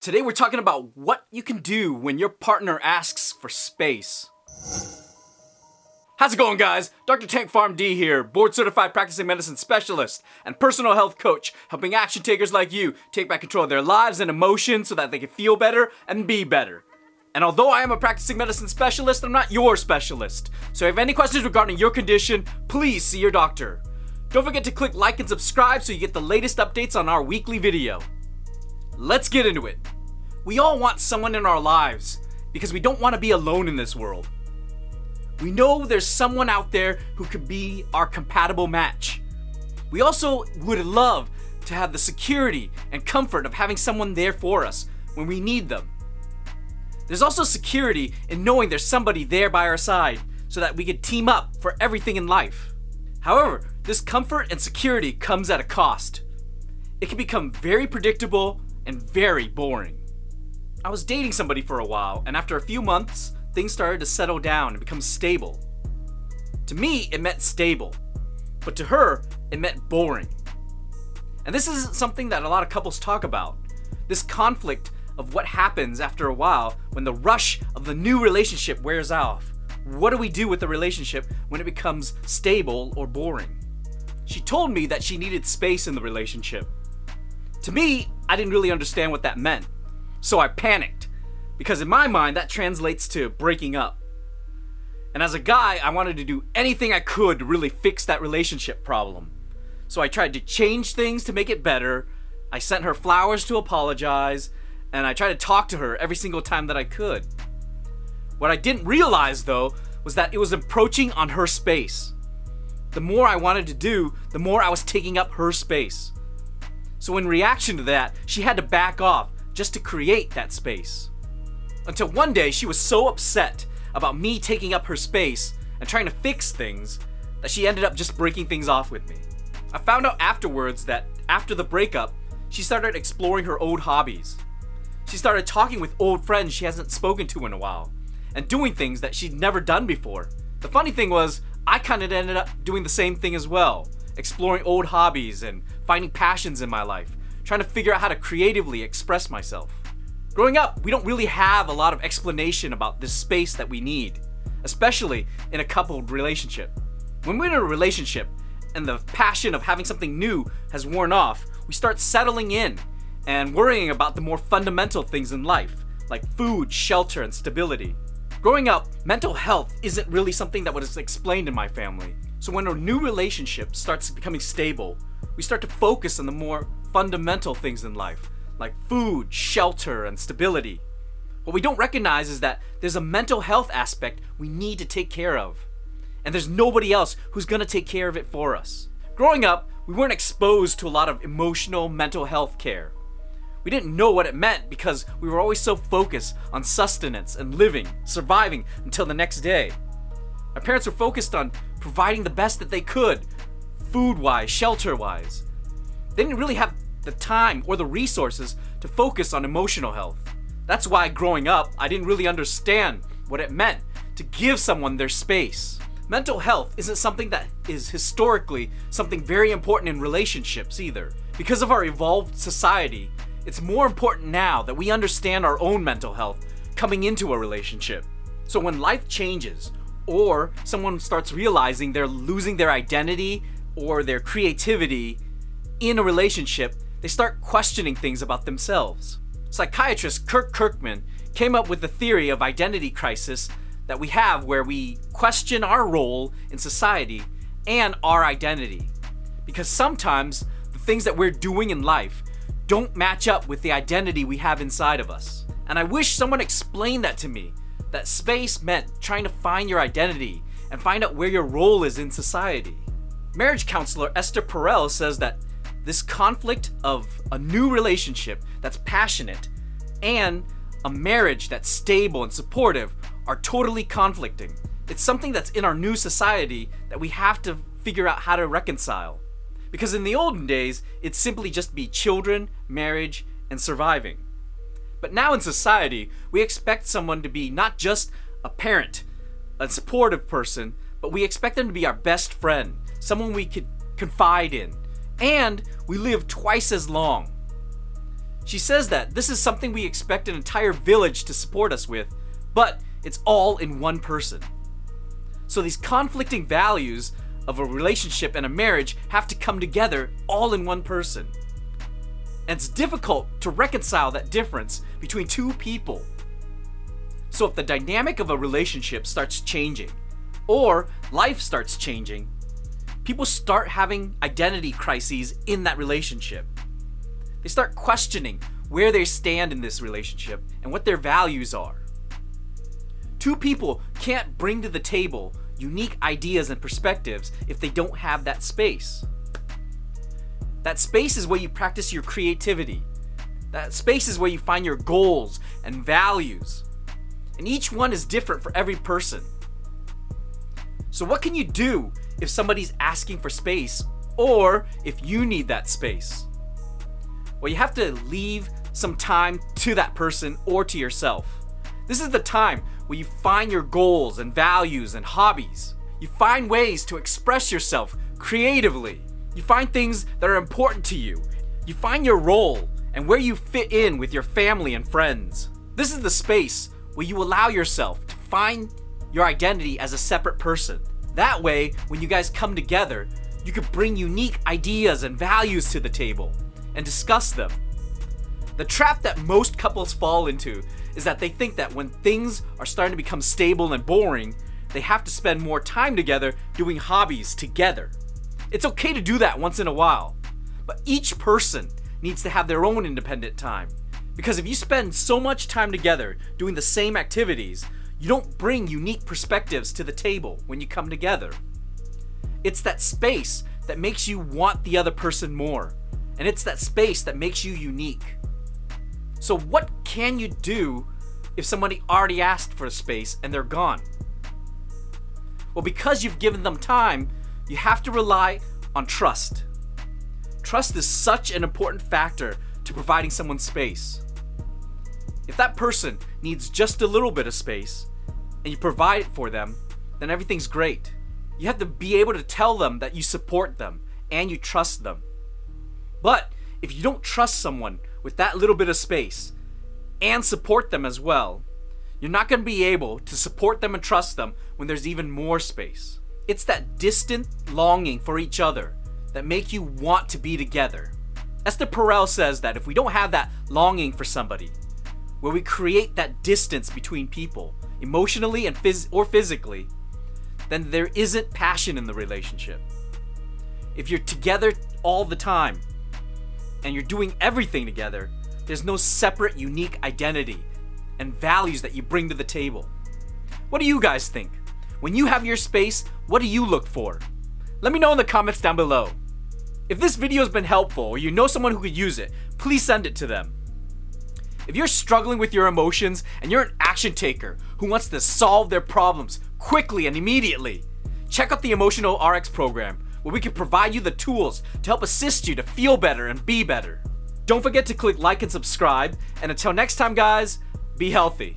Today we're talking about what you can do when your partner asks for space. How's it going, guys? Dr. Tank Farm D here, board certified practicing medicine specialist and personal health coach, helping action takers like you take back control of their lives and emotions so that they can feel better and be better. And although I am a practicing medicine specialist, I'm not your specialist. So if you have any questions regarding your condition, please see your doctor. Don't forget to click like and subscribe so you get the latest updates on our weekly video. Let's get into it. We all want someone in our lives because we don't want to be alone in this world. We know there's someone out there who could be our compatible match. We also would love to have the security and comfort of having someone there for us when we need them. There's also security in knowing there's somebody there by our side so that we could team up for everything in life. However, this comfort and security comes at a cost. It can become very predictable and very boring. I was dating somebody for a while, and after a few months, things started to settle down and become stable. To me, it meant stable, but to her, it meant boring. And this isn't something that a lot of couples talk about. This conflict of what happens after a while when the rush of the new relationship wears off. What do we do with the relationship when it becomes stable or boring? She told me that she needed space in the relationship. To me, I didn't really understand what that meant, so I panicked, because in my mind that translates to breaking up. And as a guy, I wanted to do anything I could to really fix that relationship problem. So I tried to change things to make it better. I sent her flowers to apologize, and I tried to talk to her every single time that I could. What I didn't realize, though, was that it was encroaching on her space. The more I wanted to do, the more I was taking up her space. So in reaction to that, she had to back off just to create that space. Until one day, she was so upset about me taking up her space and trying to fix things that she ended up just breaking things off with me. I found out afterwards that after the breakup, she started exploring her old hobbies. She started talking with old friends she hasn't spoken to in a while and doing things that she'd never done before. The funny thing was, I kind of ended up doing the same thing as well, exploring old hobbies and finding passions in my life, trying to figure out how to creatively express myself. Growing up, we don't really have a lot of explanation about this space that we need, especially in a coupled relationship. When we're in a relationship and the passion of having something new has worn off, we start settling in and worrying about the more fundamental things in life, like food, shelter, and stability. Growing up, mental health isn't really something that was explained in my family. So when a new relationship starts becoming stable, we start to focus on the more fundamental things in life, like food, shelter, and stability. What we don't recognize is that there's a mental health aspect we need to take care of. And there's nobody else who's gonna take care of it for us. Growing up, we weren't exposed to a lot of emotional mental health care. We didn't know what it meant because we were always so focused on sustenance and living, surviving until the next day. Our parents were focused on providing the best that they could, food-wise, shelter-wise. They didn't really have the time or the resources to focus on emotional health. That's why growing up, I didn't really understand what it meant to give someone their space. Mental health isn't something that is historically something very important in relationships either. Because of our evolved society, it's more important now that we understand our own mental health coming into a relationship. So when life changes, or someone starts realizing they're losing their identity or their creativity in a relationship, they start questioning things about themselves. Psychiatrist Kirk Kirkman came up with the theory of identity crisis that we have where we question our role in society and our identity. Because sometimes the things that we're doing in life don't match up with the identity we have inside of us. And I wish someone explained that to me, that space meant trying to find your identity and find out where your role is in society. Marriage counselor Esther Perel says that this conflict of a new relationship that's passionate and a marriage that's stable and supportive are totally conflicting. It's something that's in our new society that we have to figure out how to reconcile. Because in the olden days, it'd simply just be children, marriage, and surviving. But now in society, we expect someone to be not just a parent, a supportive person, but we expect them to be our best friend, someone we could confide in, and we live twice as long. She says that this is something we expect an entire village to support us with, but it's all in one person. So these conflicting values of a relationship and a marriage have to come together all in one person. And it's difficult to reconcile that difference between two people. So if the dynamic of a relationship starts changing, or life starts changing, people start having identity crises in that relationship. They start questioning where they stand in this relationship and what their values are. Two people can't bring to the table unique ideas and perspectives if they don't have that space. That space is where you practice your creativity. That space is where you find your goals and values. And each one is different for every person. So what can you do if somebody's asking for space, or if you need that space? Well, you have to leave some time to that person or to yourself. This is the time where you find your goals and values and hobbies. You find ways to express yourself creatively. You find things that are important to you. You find your role and where you fit in with your family and friends. This is the space where you allow yourself to find your identity as a separate person. That way, when you guys come together, you can bring unique ideas and values to the table and discuss them. The trap that most couples fall into is that they think that when things are starting to become stable and boring, they have to spend more time together doing hobbies together. It's okay to do that once in a while, but each person needs to have their own independent time. Because if you spend so much time together doing the same activities, you don't bring unique perspectives to the table when you come together. It's that space that makes you want the other person more, and it's that space that makes you unique. So what can you do if somebody already asked for a space and they're gone? Well, because you've given them time, you have to rely on trust. Trust is such an important factor to providing someone space. If that person needs just a little bit of space and you provide it for them, then everything's great. You have to be able to tell them that you support them and you trust them. But if you don't trust someone with that little bit of space and support them as well, you're not going to be able to support them and trust them when there's even more space. It's that distant longing for each other that make you want to be together. Esther Perel says that if we don't have that longing for somebody, where we create that distance between people, emotionally and physically, then there isn't passion in the relationship. If you're together all the time and you're doing everything together, there's no separate, unique identity and values that you bring to the table. What do you guys think? When you have your space, what do you look for? Let me know in the comments down below. If this video has been helpful or you know someone who could use it, please send it to them. If you're struggling with your emotions and you're an action taker who wants to solve their problems quickly and immediately, check out the Emotional RX program, where we can provide you the tools to help assist you to feel better and be better. Don't forget to click like and subscribe, and until next time guys, be healthy.